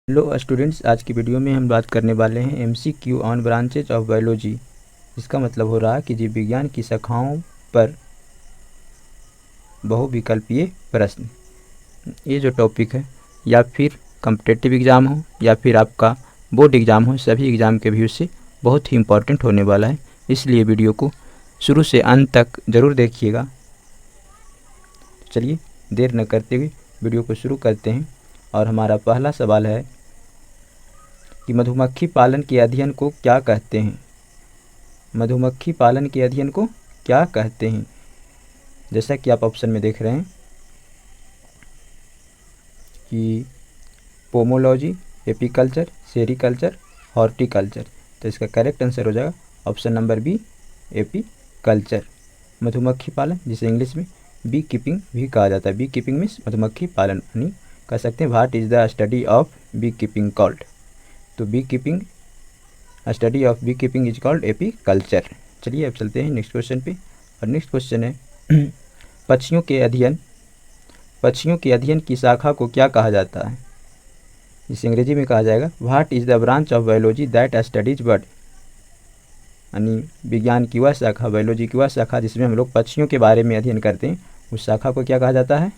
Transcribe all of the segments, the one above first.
Hello students, आज की video में हम बात करने वाले हैं MCQ on branches of biology. इसका मतलब हो रहा है कि जीव विज्ञान की शाखाओं पर बहुविकल्पीय प्रश्न। ये जो टॉपिक है या फिर कॉम्पिटिटिव एग्ज़ाम हो या फिर आपका बोर्ड एग्ज़ाम हो, सभी एग्ज़ाम के व्यू से बहुत ही इम्पोर्टेंट होने वाला है। इसलिए वीडियो को शुरू से अंत तक ज़रूर देखिएगा। चलिए देर न करते हुए वीडियो को शुरू करते हैं। और हमारा पहला सवाल है कि मधुमक्खी पालन के अध्ययन को क्या कहते हैं। मधुमक्खी पालन के अध्ययन को क्या कहते हैं? जैसा कि आप ऑप्शन में देख रहे हैं कि पोमोलॉजी, एपीकल्चर, सेरीकल्चर, हॉर्टिकल्चर। तो इसका करेक्ट आंसर हो जाएगा ऑप्शन नंबर बी, एपीकल्चर। मधुमक्खी पालन, जिसे इंग्लिश में बी कीपिंग भी कहा जाता है। बी कीपिंग मीन्स मधुमक्खी पालन, यानी कह सकते हैं what is the study of beekeeping called. तो beekeeping, study of beekeeping is called apiculture. चलिए अब चलते हैं नेक्स्ट क्वेश्चन पे। और नेक्स्ट क्वेश्चन है पक्षियों के अध्ययन की शाखा को क्या कहा जाता है? इसे अंग्रेजी में कहा जाएगा what is the branch of biology that studies bird. यानी विज्ञान की वह शाखा, बायोलॉजी की वह शाखा जिसमें हम लोग पक्षियों के बारे में अध्ययन करते हैं, उस शाखा को क्या कहा जाता है?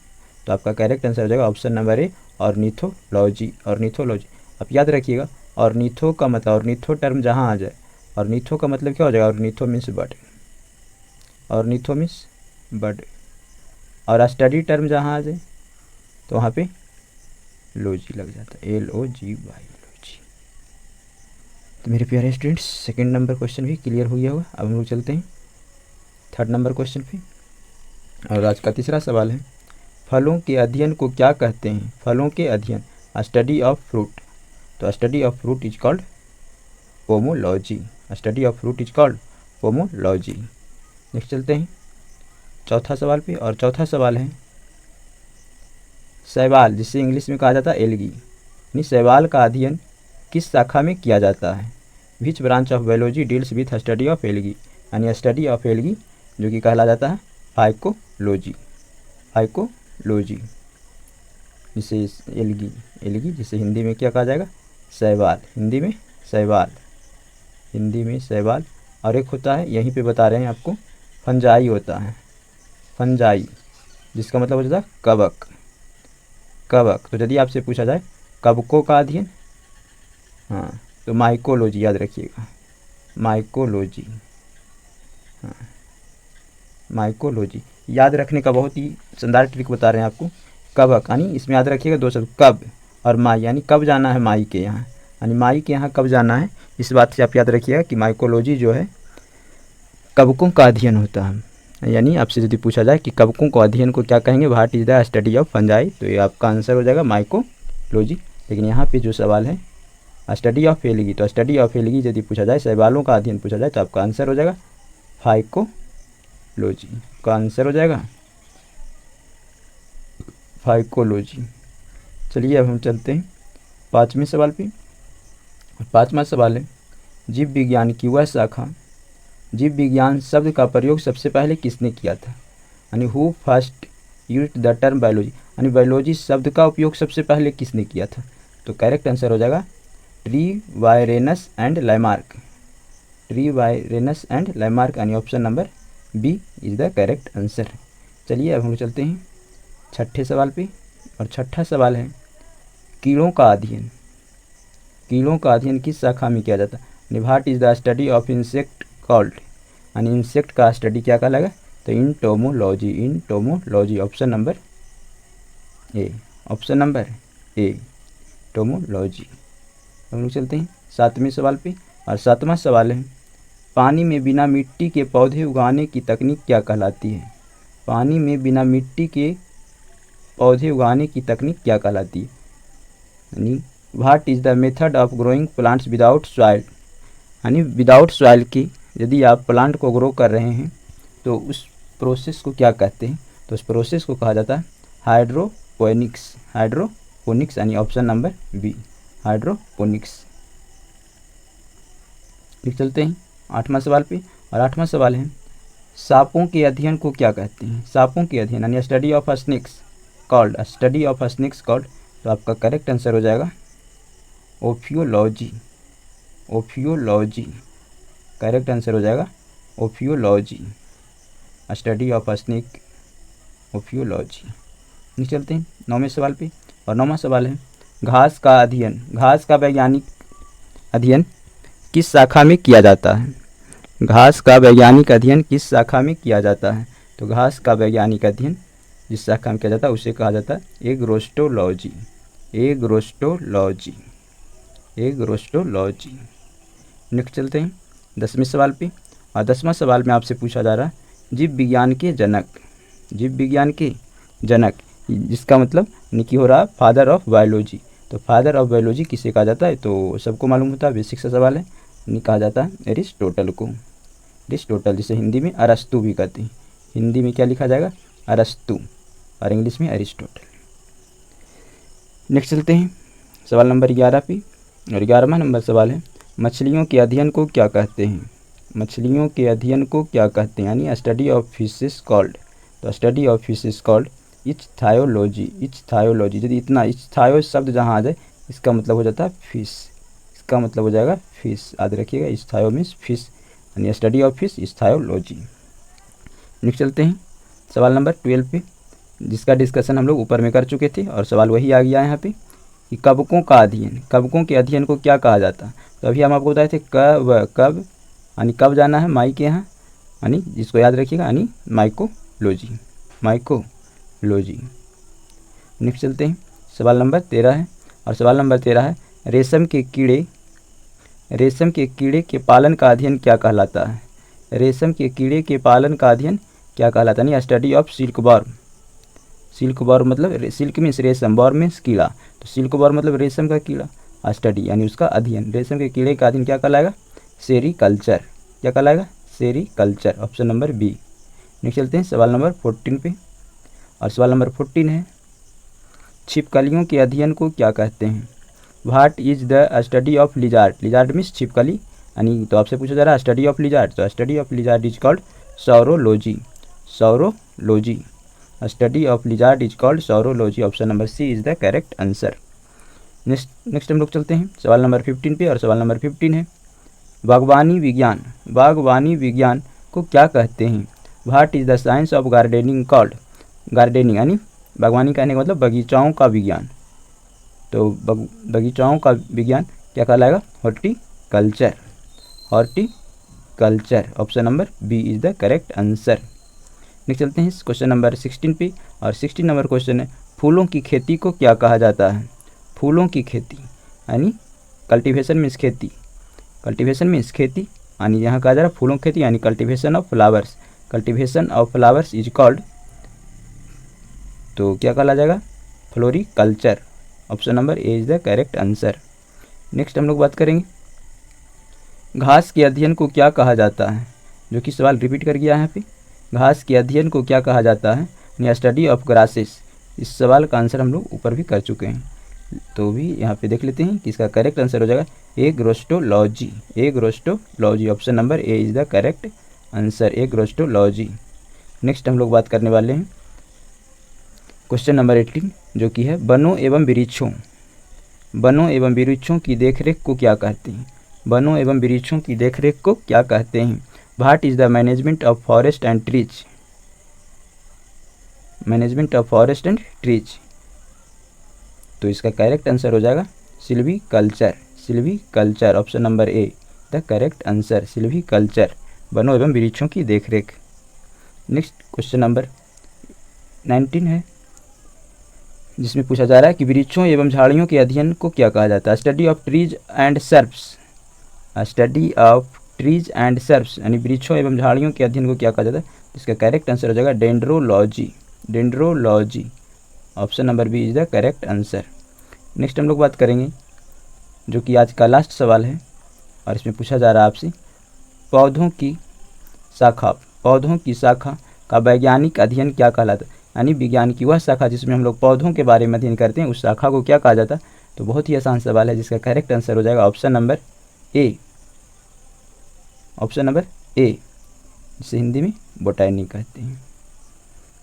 तो आपका करेक्ट आंसर हो जाएगा ऑप्शन नंबर ए, ऑर्निथोलॉजी। ऑर्निथोलॉजी आप याद रखिएगा। ऑर्निथो का मतलब, ऑर्निथो टर्म जहाँ आ जाए, ऑर्निथो का मतलब क्या हो जाएगा? Ornitho means bird, ornitho means bird. और स्टडी टर्म जहाँ आ जाए तो वहाँ पे लॉजी लग जाता है, LOGY, लॉजी। तो मेरे प्यारे स्टूडेंट्स, सेकंड नंबर क्वेश्चन भी क्लियर हो गया होगा। अब हम लोग चलते हैं थर्ड नंबर क्वेश्चन पे। और आज का तीसरा सवाल है फलों के अध्ययन को क्या कहते हैं? फलों के अध्ययन, स्टडी ऑफ फ्रूट। तो study of fruit is called pomology. Study of fruit is called pomology. Next चलते हैं चौथा सवाल पे। और चौथा सवाल है शैवाल, जिसे इंग्लिश में कहा जाता है एल्गी, यानी शैवाल का अध्ययन किस शाखा में किया जाता है? Which branch of biology deals with study of algae. यानी स्टडी ऑफ एल्गी जो कि कहला जाता है फाइकोलॉजी। फाइकोलॉजी जिसे एल्गी जिसे हिंदी में क्या कहा जाएगा? शैवाल। हिंदी में शैवाल, हिंदी में शैवाल। और एक होता है, यहीं पे बता रहे हैं आपको, फंजाई होता है। फंजाई जिसका मतलब हो जाता है कवक। कवक, तो यदि आपसे पूछा जाए कवकों का अध्ययन, हाँ, तो माइकोलॉजी याद रखिएगा। माइकोलॉजी, हाँ, माइकोलॉजी। याद रखने का बहुत ही शानदार ट्रिक बता रहे हैं आपको। कवक यानी इसमें याद रखिएगा दो शब्द, कब और माई, यानी कब जाना है माई के यहाँ, यानी माई के यहाँ कब जाना है। इस बात से आप याद रखिएगा कि माइकोलॉजी जो है कवकों का अध्ययन होता है। यानी आपसे यदि पूछा जाए कि कवकों को अध्ययन को क्या कहेंगे, what is the study of fungi, तो ये आपका आंसर हो जाएगा माइकोलॉजी। लेकिन यहाँ पे जो सवाल है स्टडी ऑफ एल्गी, तो स्टडी ऑफ एल्गी यदि पूछा जाए, शैवालों का अध्ययन पूछा जाए, तो आपका आंसर हो जाएगा फाइकोलॉजी। का आंसर हो जाएगा फाइकोलॉजी। चलिए अब हम चलते हैं पाँचवें सवाल पे। पाँचवा सवाल है जीव विज्ञान की वह शाखा, जीव विज्ञान शब्द का प्रयोग सबसे पहले किसने किया था? यानी who first used the term biology, यानी बायोलॉजी शब्द का उपयोग सबसे पहले किसने किया था? तो करेक्ट आंसर हो जाएगा Treviranus and Lamarck. Treviranus and Lamarck, यानी option number B is the correct answer. चलिए अब हम चलते हैं छठे सवाल पे। और छठा सवाल है कीड़ों का अध्ययन। कीड़ों का अध्ययन किस शाखा में किया जाता है? What is the study of insect called. यानी इंसेक्ट का स्टडी क्या कहलाएगा? तो entomology. Entomology, option number A, option number A, टोमोलॉजी। हम लोग चलते हैं सातवें सवाल पे। और सातवां सवाल है पानी में बिना मिट्टी के पौधे उगाने की तकनीक क्या कहलाती है? पानी में बिना मिट्टी के पौधे उगाने की तकनीक क्या कहलाती है? यानी what is the method of growing plants without soil. यानी विदाउट सॉइल की यदि आप प्लांट को ग्रो कर रहे हैं तो उस प्रोसेस को क्या कहते हैं? तो उस प्रोसेस को कहा जाता है हाइड्रोपोनिक्स। हाइड्रोपोनिक्स, यानी ऑप्शन नंबर बी, हाइड्रोपोनिक्स। चलते हैं आठवां सवाल पे। और आठवां सवाल है सांपों के अध्ययन को क्या कहते हैं? सांपों के अध्ययन यानी study of snakes called, study of snakes called. तो आपका करेक्ट आंसर हो जाएगा ओफियोलॉजी, ओफियोलॉजी करेक्ट आंसर हो जाएगा ओफियोलॉजी, स्टडी ऑफ स्नेक, ओफियोलॉजी। नहीं चलते हैं 9वें सवाल पे, और 9वां सवाल है घास का अध्ययन, घास का वैज्ञानिक अध्ययन किस शाखा में किया जाता है? घास का वैज्ञानिक अध्ययन किस शाखा में किया जाता है? तो घास का वैज्ञानिक अध्ययन जिस शाखा में किया जाता है उसे कहा जाता है एग्रोस्टोलॉजी, एग्रोस्टोलॉजी, एग्रोस्टोलॉजी। नेक्स्ट चलते हैं 10वें सवाल पे, और 10वां सवाल में आपसे पूछा जा रहा है जीव विज्ञान के जनक, जीव विज्ञान के जनक, जिसका मतलब निकी हो रहा फादर ऑफ बायोलॉजी। तो फादर ऑफ बायोलॉजी किसे कहा जाता है? तो सबको मालूम होता है, बेसिक सा सवाल है। नहीं कहा जाता है एरिस्टोटल को, एरिस्टोटल, जिसे हिंदी में अरस्तु भी कहते हैं। हिंदी में क्या लिखा जाएगा? अरस्तु, और इंग्लिश में एरिस्टोटल। नेक्स्ट चलते हैं सवाल नंबर 11 पे, और 11वां नंबर सवाल है मछलियों के अध्ययन को क्या कहते हैं? मछलियों के अध्ययन को क्या कहते हैं? यानी स्टडी ऑफ फिशेस कॉल्ड। तो स्टडी ऑफ फिशेस कॉल्ड इच्थायोलॉजी, इच्थायोलॉजी। यदि इतना इच्थायो शब्द जहाँ आ जाए इसका मतलब हो जाता है फिश, इसका मतलब हो जाएगा फिश, याद रखिएगा। इस्थायो मीन्स फिश, यानी स्टडी ऑफ फिश, इस्थायोलॉजी। नेक्स्ट चलते हैं सवाल नंबर 12 पे, जिसका डिस्कशन हम लोग ऊपर में कर चुके थे, और सवाल वही आ गया है यहाँ पे कि कवकों का अध्ययन, कवकों के अध्ययन को क्या कहा जाता है? तो अभी हम आपको बताए थे कब, यानी कब जाना है माई के यहाँ, यानी जिसको याद रखिएगा, यानी माइकोलॉजी, माइकोलॉजी। नेक्स्ट चलते हैं सवाल नंबर 13 है, और सवाल नंबर 13 है रेशम के कीड़े, रेशम के कीड़े के पालन का अध्ययन क्या कहलाता है? रेशम के कीड़े के पालन का अध्ययन क्या कहलाता है? यानी study of silk worm, silk worm मतलब सिल्क मीन्स रेशम, वर्म मीन्स कीड़ा, तो सिल्क वर्म मतलब रेशम का कीड़ा, स्टडी यानी उसका अध्ययन। रेशम के कीड़े का अध्ययन क्या कहलाएगा? सेरीकल्चर, क्या कहलाएगा? Sericulture, option number B. Next चलते हैं सवाल नंबर 14 पे, और सवाल नंबर 14 है छिपकलियों के अध्ययन को क्या कहते हैं? What is the study of lizard, lizard means छिपकली, यानी तो आपसे पूछा जा रहा है स्टडी ऑफ लिजार्ड, तो study of lizard is called saurology, saurology, study of lizard is called saurology, option number C is the correct answer. Next हम लोग चलते हैं सवाल नंबर 15 पे, और सवाल नंबर 15 है बागवानी विज्ञान, बागवानी विज्ञान को क्या कहते हैं? What is the science of gardening called, gardening यानी बागवानी कहने का मतलब बगीचाओं का विज्ञान, तो बगीचाओं का विज्ञान क्या कहलाएगा? Horticulture, horticulture, option number B is the correct answer. Next चलते हैं क्वेश्चन नंबर 16 पे, और 16 नंबर क्वेश्चन है फूलों की खेती को क्या कहा जाता है? फूलों की खेती यानी कल्टीवेशन मीन्स खेती, कल्टीवेशन मीन्स खेती, यानी यहाँ कहा जा रहा है फूलों की खेती यानी cultivation of flowers, cultivation of flowers is called, तो क्या कहला जाएगा? Floriculture, option number A is the correct answer. Next हम लोग बात करेंगे घास के अध्ययन को क्या कहा जाता है, जो कि सवाल रिपीट कर गया है यहाँ पे। घास के अध्ययन को क्या कहा जाता है? यानी स्टडी ऑफ ग्रासेस। इस सवाल का आंसर हम लोग ऊपर भी कर चुके हैं, तो भी यहाँ पे देख लेते हैं कि इसका करेक्ट आंसर हो जाएगा agrostology, agrostology, option number A is the correct answer, agrostology. Next हम लोग बात करने वाले हैं क्वेश्चन नंबर 18, जो कि है वनों एवं वृक्षों, वनों एवं वृक्षों की देखरेख को क्या कहते हैं? वनों एवं वृक्षों की देखरेख को क्या कहते हैं? What is the management of forest and trees, management of forest and trees, तो इसका करेक्ट आंसर हो जाएगा silviculture, silviculture, option number A the correct answer, silviculture, वनों एवं वृक्षों की देखरेख। नेक्स्ट क्वेश्चन नंबर 19 है, जिसमें पूछा जा रहा है कि वृक्षों एवं झाड़ियों के अध्ययन को क्या कहा जाता है? Study of trees and shrubs, study of trees and shrubs, यानी वृक्षों एवं झाड़ियों के अध्ययन को क्या कहा जाता है? इसका करेक्ट आंसर हो जाएगा dendrology, dendrology, option number B is the correct answer. Next हम लोग बात करेंगे जो कि आज का लास्ट सवाल है, और इसमें पूछा जा रहा है आपसे पौधों की शाखा, पौधों की शाखा का वैज्ञानिक अध्ययन क्या कहलाता है? यानी विज्ञान की वह शाखा जिसमें हम लोग पौधों के बारे में अध्ययन करते हैं, उस शाखा को क्या कहा जाता है? तो बहुत ही आसान सवाल है, जिसका करेक्ट आंसर हो जाएगा option number A, option number ए, जिसे हिंदी में बोटैनी कहते हैं,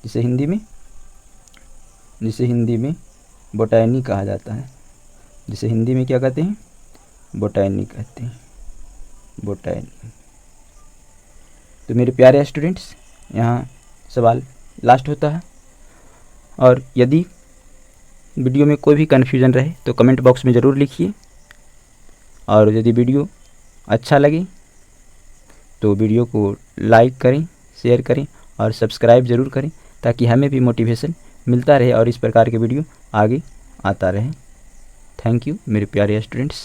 जिसे हिंदी में बोटैनी कहा जाता है। जिसे हिंदी में क्या कहते हैं, बोटैनी कहते हैं, बोटैनी। तो मेरे प्यारे स्टूडेंट्स, यहाँ सवाल लास्ट होता है। और यदि वीडियो में कोई भी कन्फ्यूज़न रहे तो कमेंट बॉक्स में ज़रूर लिखिए। और यदि वीडियो अच्छा लगे तो वीडियो को लाइक करें, शेयर करें और सब्सक्राइब ज़रूर करें, ताकि हमें भी मोटिवेशन मिलता रहे और इस प्रकार के वीडियो आगे आता रहे। थैंक यू मेरे प्यारे स्टूडेंट्स।